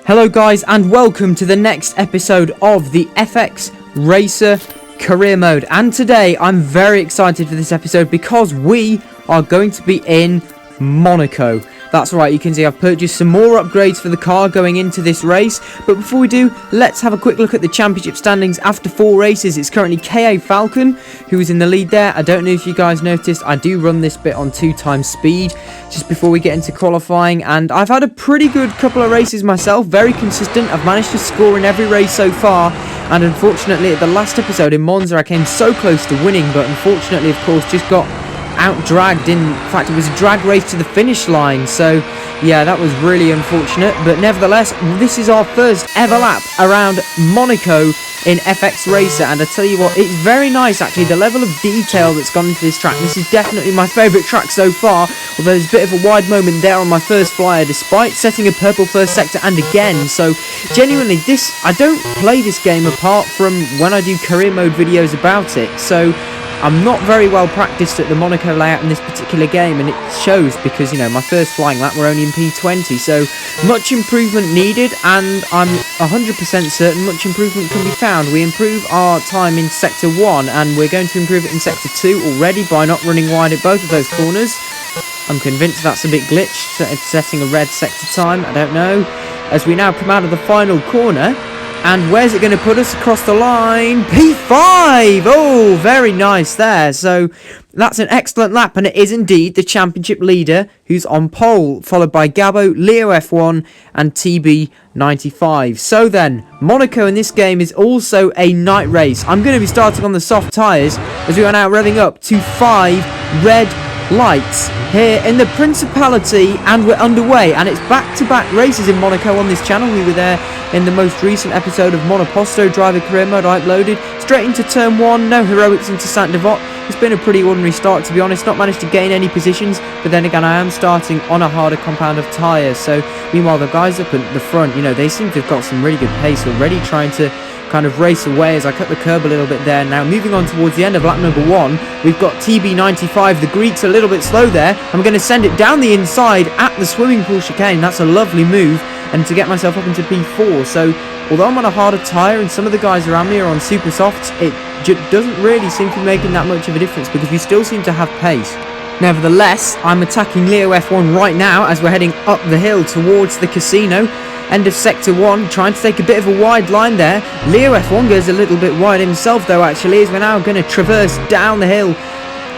Hello guys, and welcome to the next episode of the FX Racer Career Mode. And today I'm very excited for this episode because we are going to be in Monaco. That's right, you can see I've purchased some more upgrades for the car going into this race. But before we do, let's have a quick look at the championship standings after 4 races. It's currently KA Falcon who is in the lead there. I don't know if you guys noticed, I do run this bit on 2x speed just before we get into qualifying. And I've had a pretty good couple of races myself, very consistent. I've managed to score in every race so far. And unfortunately, at the last episode in Monza, I came so close to winning. But unfortunately, of course, just got out-dragged. In fact, it was a drag race to the finish line, so yeah, that was really unfortunate. But nevertheless, this is our first ever lap around Monaco in FX Racer, and I tell you what, it's very nice actually, the level of detail that's gone into this track. This is definitely my favourite track so far, although there's a bit of a wide moment there on my first flyer, despite setting a purple first sector and again. So genuinely, I don't play this game apart from when I do career mode videos about it, so I'm not very well practiced at the Monaco layout in this particular game, and it shows because, you know, my first flying lap we're only in P20, so much improvement needed, and I'm 100% certain much improvement can be found. We improve our time in Sector 1, and we're going to improve it in Sector 2 already by not running wide at both of those corners. I'm convinced that's a bit glitched, setting a red sector time, I don't know. As we now come out of the final corner, and where's it going to put us across the line? P5! Oh, very nice there. So that's an excellent lap, and it is indeed the championship leader who's on pole, followed by Gabo, Leo F1, and TB95. So then, Monaco in this game is also a night race. I'm going to be starting on the soft tyres as we are now revving up to 5 red lights here in the Principality, and we're underway, and it's back-to-back races in Monaco on this channel. We were there in the most recent episode of Monoposto Driver Career Mode I uploaded. Straight into turn 1, no heroics into Saint-Devote. It's been a pretty ordinary start, to be honest, not managed to gain any positions, but then again I am starting on a harder compound of tyres. So meanwhile the guys up at the front, you know, they seem to have got some really good pace already, trying to kind of race away as I cut the curb a little bit there. Now moving on towards the end of lap number 1, we've got TB95, the Greeks a little bit slow there. I'm going to send it down the inside at the swimming pool chicane. That's a lovely move, and to get myself up into P4. So although I'm on a harder tyre and some of the guys around me are on super softs, it doesn't really seem to be making that much of a difference because we still seem to have pace. Nevertheless, I'm attacking Leo F1 right now as we're heading up the hill towards the casino. End of Sector 1, trying to take a bit of a wide line there. Leo F1 goes a little bit wide himself though, actually, as we're now going to traverse down the hill.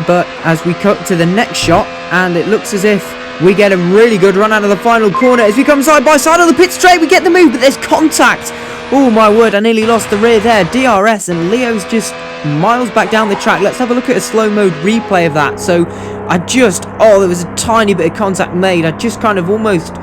But as we cut to the next shot, and it looks as if we get a really good run out of the final corner. As we come side by side on the pit straight, we get the move, but there's contact. Oh my word, I nearly lost the rear there. DRS, and Leo's just miles back down the track. Let's have a look at a slow mode replay of that. So there was a tiny bit of contact made. I just kind of almost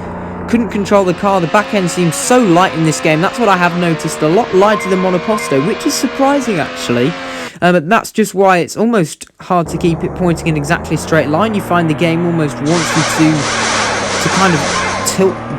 couldn't control the car. The back end seems so light in this game. That's what I have noticed, a lot lighter than Monoposto, which is surprising actually. But that's just why it's almost hard to keep it pointing in exactly a straight line. You find the game almost wants you to kind of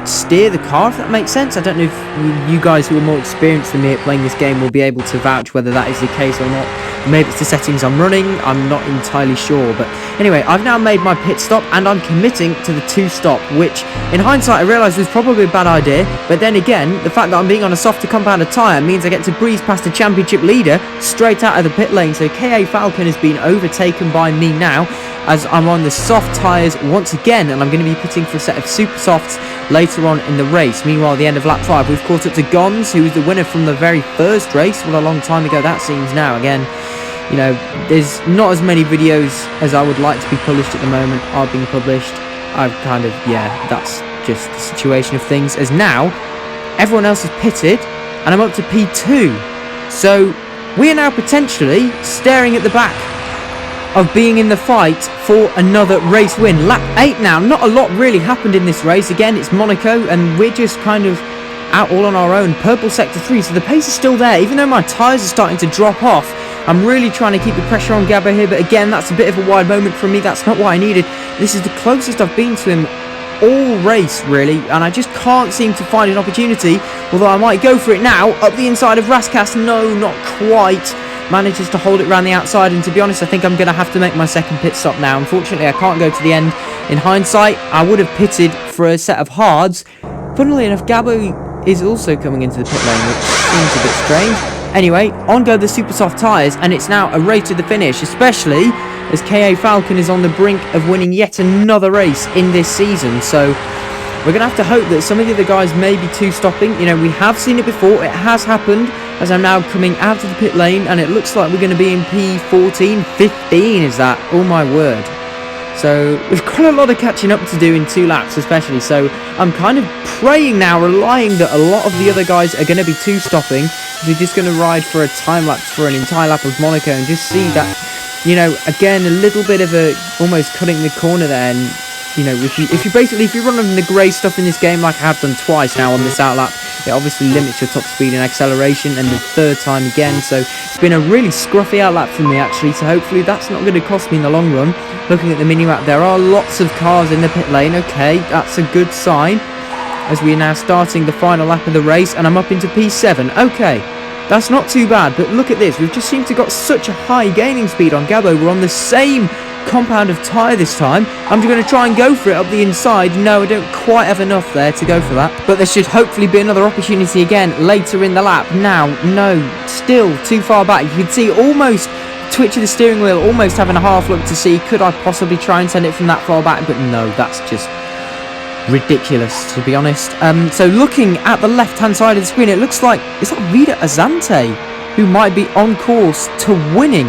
steer the car, if that makes sense. I don't know if you guys who are more experienced than me at playing this game will be able to vouch whether that is the case or not. Maybe it's the settings I'm running, I'm not entirely sure. But anyway, I've now made my pit stop and I'm committing to the 2-stop, which in hindsight I realised was probably a bad idea. But then again, the fact that I'm being on a softer compounded tyre means I get to breeze past the championship leader straight out of the pit lane. So KA Falcon has been overtaken by me now, as I'm on the soft tyres once again, and I'm going to be pitting for a set of super softs later on in the race. Meanwhile, at the end of lap 5, we've caught up to Gons, who was the winner from the very first race. What a long time ago that seems now. Again, you know, there's not as many videos as I would like to be published at the moment are being published. That's just the situation of things, as now everyone else is pitted and I'm up to P2. So we are now potentially staring at the back of being in the fight for another race win. Lap 8 now. Not a lot really happened in this race. Again, it's Monaco and we're just kind of out all on our own. Purple sector 3, so the pace is still there. Even though my tyres are starting to drop off, I'm really trying to keep the pressure on Gabo here, but again, that's a bit of a wide moment from me. That's not what I needed. This is the closest I've been to him all race, really, and I just can't seem to find an opportunity, although I might go for it now. Up the inside of Raskas, no, not quite. Manages to hold it around the outside, and to be honest, I think I'm going to have to make my second pit stop now. Unfortunately, I can't go to the end. In hindsight, I would have pitted for a set of hards. Funnily enough, Gabo is also coming into the pit lane, which seems a bit strange. Anyway, on go the super soft tyres, and it's now a race to the finish, especially as KA Falcon is on the brink of winning yet another race in this season. So we're going to have to hope that some of the other guys may be two-stopping. You know, we have seen it before. It has happened as I'm now coming out of the pit lane, and it looks like we're going to be in P14, 15 is that? Oh my word. So we've got a lot of catching up to do in 2 laps especially, so I'm kind of praying now, relying that a lot of the other guys are going to be two-stopping. We're just going to ride for a time-lapse for an entire lap of Monaco and just see that, you know, again, a little bit of a, almost cutting the corner there. And, you know, if you run on the grey stuff in this game like I have done twice now on this outlap, it obviously limits your top speed and acceleration, and the third time again. So it's been a really scruffy outlap for me actually, so hopefully that's not going to cost me in the long run. Looking at the mini-map, there are lots of cars in the pit lane. Okay, that's a good sign, as we are now starting the final lap of the race, and I'm up into P7. Okay, that's not too bad, but look at this. We've just seemed to got such a high gaining speed on Gabo. We're on the same compound of tyre this time. I'm just going to try and go for it up the inside. No, I don't quite have enough there to go for that, but there should hopefully be another opportunity again later in the lap. Now, no, still too far back. You can see almost twitch of the steering wheel, almost having a half look to see could I possibly try and send it from that far back, but no, that's just ridiculous, to be honest. So looking at the left hand side of the screen, it looks like, is that Vida Azante who might be on course to winning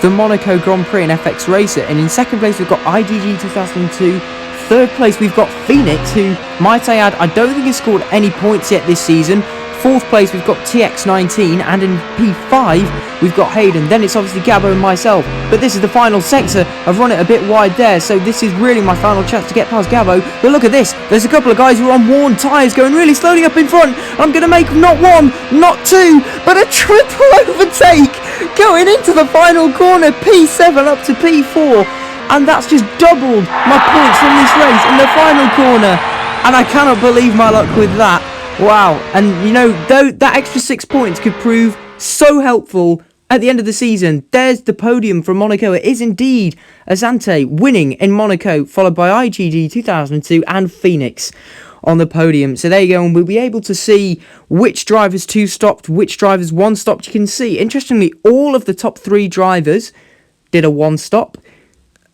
the Monaco Grand Prix in FX Racer? And in second place we've got IGG 2002. Third place we've got Phoenix, who, might I add, I don't think has scored any points yet this season. Fourth place we've got TX19, and in P5 we've got Hayden. Then it's obviously Gabo and myself, but this is the final sector. I've run it a bit wide there, so this is really my final chance to get past Gabo. But look at this, there's a couple of guys who are on worn tyres going really slowly up in front. I'm going to make not one, not two, but a triple overtake going into the final corner, P7 up to P4, and that's just doubled my points from this race in the final corner, and I cannot believe my luck with that. Wow, and you know, though that extra 6 points could prove so helpful at the end of the season. There's the podium from Monaco. It is indeed Azante winning in Monaco, followed by IGG 2002 and Phoenix on the podium. So there you go, and we'll be able to see which drivers two-stopped, which drivers one-stopped. You can see, interestingly, all of the top 3 drivers did a one-stop.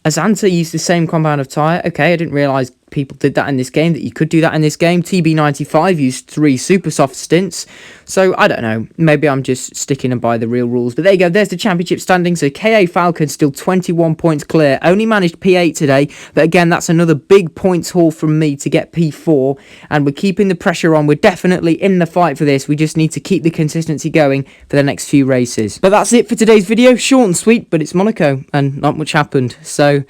Azante used the same compound of tyre. Okay, I didn't realise people did that in this game, that you could do that in this game. TB95 used 3 super soft stints. So, I don't know. Maybe I'm just sticking by the real rules. But there you go. There's the championship standing. So, KA Falcon still 21 points clear. Only managed P8 today. But again, that's another big points haul from me to get P4. And we're keeping the pressure on. We're definitely in the fight for this. We just need to keep the consistency going for the next few races. But that's it for today's video. Short and sweet, but it's Monaco. And not much happened. So,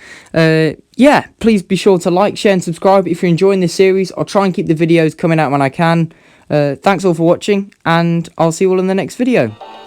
yeah, please be sure to like, share and subscribe if you're enjoying this series. I'll try and keep the videos coming out when I can. Thanks all for watching, and I'll see you all in the next video.